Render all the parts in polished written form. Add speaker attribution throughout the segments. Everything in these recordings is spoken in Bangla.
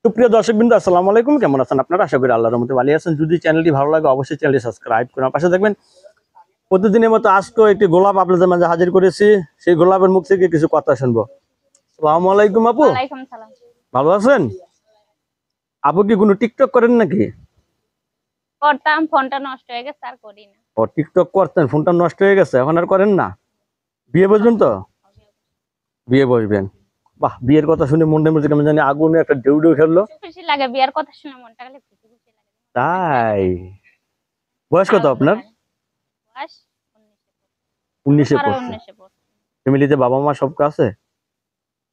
Speaker 1: সুপ্রিয় দর্শকবৃন্দ, আসসালামু আলাইকুম। কেমন আছেন আপনারা? আশা করি আল্লাহর রহমতে ভালো আছেন। যদি চ্যানেলটি ভালো লাগে অবশ্যই চ্যানেলটি সাবস্ক্রাইব করুন, পাশে থাকবেন। প্রতিদিনের মতো আজকেও একটি গোলাপ আপনাদের মাঝে হাজির করেছি। সেই গোলাপের মুখ থেকে কিছু কথা শুনবো। আসসালামু আলাইকুম আপু,
Speaker 2: ওয়ালাইকুম সালাম।
Speaker 1: ভালো আছেন? আপু কি কোনো টিকটক করেন নাকি?
Speaker 2: করতাম, ফোনটা নষ্ট হয়ে গেছে আর করি না।
Speaker 1: ও, টিকটক করতেন, ফোনটা নষ্ট হয়ে গেছে, এখন আর করেন না? বিয়ে বসবেন তো? বিয়ে বসবেন। বাহ, বিয়ের কথা শুনে মনটার মধ্যে কেমন জানি আগুনে একটা ঢেউ ঢেউ খেললো।
Speaker 2: খুশি লাগে বিয়ার কথা শুনে, মনটা খালি খুশি খুশি লাগে।
Speaker 1: তাই? বয়স কত আপনার?
Speaker 2: বয়স
Speaker 1: 19-এ
Speaker 2: আর
Speaker 1: পড়ছে।
Speaker 2: 19 পড়ছে।
Speaker 1: ফ্যামিলিতে বাবা মা সব আছে?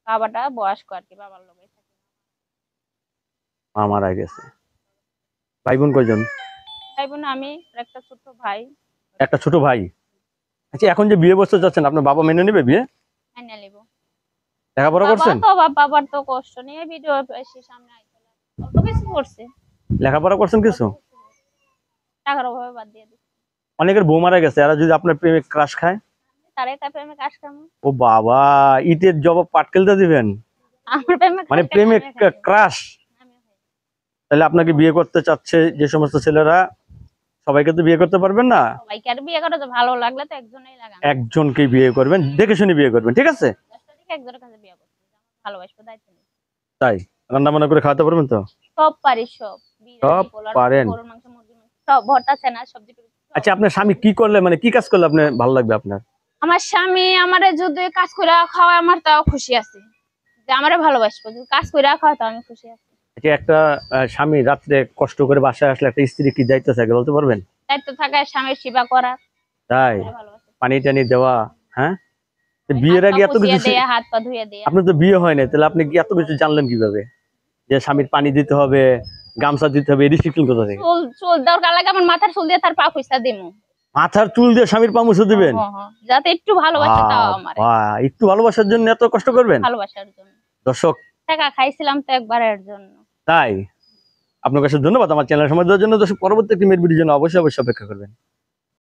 Speaker 2: বাবাটা বয়স্ক আর কি, বাবার লোক থাকে।
Speaker 1: মা মারা গেছে। ভাই বোন কয়জন?
Speaker 2: ভাই বোন আমি আর একটা ছোট ভাই।
Speaker 1: একটা ছোট ভাই। আচ্ছা, এখন যে বিয়ে বসতে যাচ্ছেন, আপনার বাবা মেনে নেবে বিয়ে?
Speaker 2: আইনা লিব।
Speaker 1: লেখাপড়া
Speaker 2: বাবা
Speaker 1: করছেন?
Speaker 2: তো বাবার তো কষ্ট নিয়ে ভিডিও এসে সামনে আইতে অত কিছু করছে।
Speaker 1: লেখাপড়া করছেন কিছু?
Speaker 2: টাকার অভাবে বাদ দিয়ে দিচ্ছে।
Speaker 1: অনেকের বউ মারা গেছে, এরা যদি আপনার প্রেমে ক্রাশ খায়?
Speaker 2: তারে তার প্রেমে কাজ কামু।
Speaker 1: ও বাবা, ইটের জবাব পাটকেলতে দিবেন?
Speaker 2: আমার প্রেমে
Speaker 1: মানে প্রেমে ক্রাশ? তাহলে আপনাকে বিয়ে করতে চাচ্ছে যে সমস্ত ছেলেরা, সবাইকে তো বিয়ে করতে পারবেন না।
Speaker 2: সবাইকে আর বিয়ে করে তো ভালো লাগলে তো একজনেই লাগানো।
Speaker 1: একজনকে বিয়ে করবেন, দেখে শুনে বিয়ে করবেন, ঠিক আছে?
Speaker 2: একজনের কাছে বিয়ে করতে ভালোবাসবো, দায়িত্ব নেই।
Speaker 1: তাই? রান্না বান্না করে খাওয়াতে পারবেন তো?
Speaker 2: সব পারি, সব
Speaker 1: সব পারেন?
Speaker 2: গরুর মাংস, মুরগির মাংস, সব ভর্তা, চেনা, সবজি।
Speaker 1: আচ্ছা, আপনার স্বামী কি করলে, মানে কি কাজ করলে আপনার ভালো লাগবে আপনার?
Speaker 2: আমার স্বামী আমারে যদি কাজ করে খাওয়ায় আমার তাও খুশি আছি, যে আমারে ভালোবাসবো। যদি কাজ করে খাওয়ায় তাও আমি খুশি আছি।
Speaker 1: আচ্ছা, একটা স্বামী রাত্রে কষ্ট করে বাসায় আসলে একটা স্ত্রী কি দায়িত্ব থাকে বলতে পারবেন?
Speaker 2: দায়িত্ব থাকে স্বামীর সেবা করা।
Speaker 1: তাই? পানি টানি দেওয়া, হ্যাঁ? তো বিয়ের আগে এত কিছু
Speaker 2: হাত পা ধুয়ে দেয়া।
Speaker 1: আপনার তো বিয়ে হয় নাই, তাহলে আপনি কি এত কিছু জানলেন কিভাবে যে স্বামীর পানি দিতে হবে, গামছা দিতে হবে? এই ডিসিপ্লিন কোথা থেকে?
Speaker 2: চুল দরকার লাগে আমার মাথার চুল দিয়ে তার পা খুঁজতে দিমু।
Speaker 1: মাথার চুল দিয়ে স্বামীর পা মুছে দিবেন?
Speaker 2: যাতে একটু ভালোবাসা তাও আমার।
Speaker 1: একটু ভালোবাসার জন্য এত কষ্ট করবেন?
Speaker 2: ভালোবাসার জন্য।
Speaker 1: দর্শক,
Speaker 2: টাকা খাইছিলাম তো একবারের জন্য।
Speaker 1: তাই? আপনার কাছে ধন্যবাদ আমার চ্যানেল সময় দেওয়ার জন্য। দর্শক, পরবর্তী একটি মেয়ের ভিডিওর জন্য অবশ্যই অপেক্ষা করবেন।